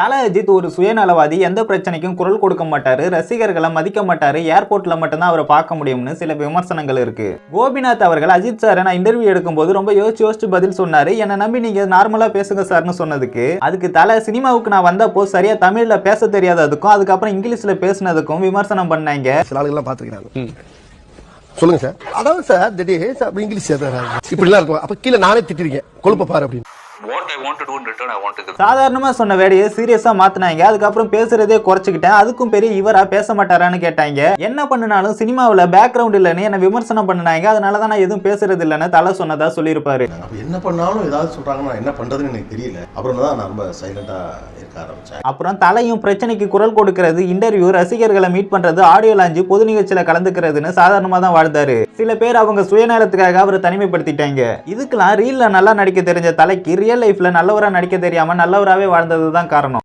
தல அஜித் ஒரு சுயநலவாதி, எந்த பிரச்சனைக்கும் குரல் கொடுக்க மாட்டாரு, ரசிகர்களை மதிக்க மாட்டாரு, ஏர்போர்ட்ல மட்டும்தான் அவரை பார்க்க முடியும்னு சில விமர்சனங்கள் இருக்கு. கோபிநாத் அவர்கள் அஜித் சாரை நான் இன்டர்வியூ எடுக்கும்போது ரொம்ப யோசிச்சு பதில் சொன்னாரு. என்னை நம்பி நீங்க நார்மலா பேசுங்க சார்னு சொன்னதுக்கு, அதுக்கு தல சினிமாவுக்கு நான் வந்தப்போ சரியா தமிழ்ல பேச தெரியாததுக்கும் அதுக்கப்புறம் இங்கிலீஷ்ல பேசினதுக்கும் விமர்சனம் பண்ணாங்க. சில ஆளுங்கெல்லாம் பாத்துக்கிறாங்க. சொல்லுங்க சார். அதாவது சார் திடீர் இங்கிலீஷ் இப்படிலாம் இருக்கும். அப்ப கீழே நானே திட்டிருக்கேன், கொழுப்ப பாரு அப்படின்னு. சாதாரணமா சொன்ன வேலையை சீரியஸா மாத்தினாங்க. அதுக்கப்புறம் பேசுறதே குறைச்சுக்கிட்டேன். அதுக்கும் பெரிய இவரா பேச மாட்டாரான்னு கேட்டாங்க. என்ன பண்ணினாலும் சினிமாவில் பேக்ரவுண்ட் இல்லைன்னு என்ன விமர்சனம் பண்ணினாங்க. அதனாலதான் நான் எதுவும் பேசுறது இல்லைன்னு தலை சொன்னதா சொல்லியிருப்பாரு. என்ன பண்ணாலும் ஏதாவது சொல்றாங்கன்னா என்ன பண்றதுன்னு எனக்கு தெரியல. அப்புறம் தான் நான் ரொம்ப சைலண்டா இருக்க ஆரம்பிச்சேன். அப்புறம் தலையும் பிரச்சனைக்கு குரல் கொடுக்கிறது, இன்டர்வியூ, ரசிகர்களை மீட் பண்றது, ஆடியோ லான்ச், பொது நிகழ்ச்சியில கலந்துக்கிறதுன்னு சாதாரணமா தான் வாழ்ந்தாரு. சில பேர் அவங்க சுயநலத்துக்காக அவரை தனிமைப்படுத்திட்டாங்க. இதுக்கெல்லாம் ரீல்ல நல்லா நடிக்க தெரிஞ்ச தலைக்கு ரியல் லைஃப்ல நல்லவரா நடிக்க தெரியாம நல்லவராவே வாழ்ந்தது தான் காரணம்.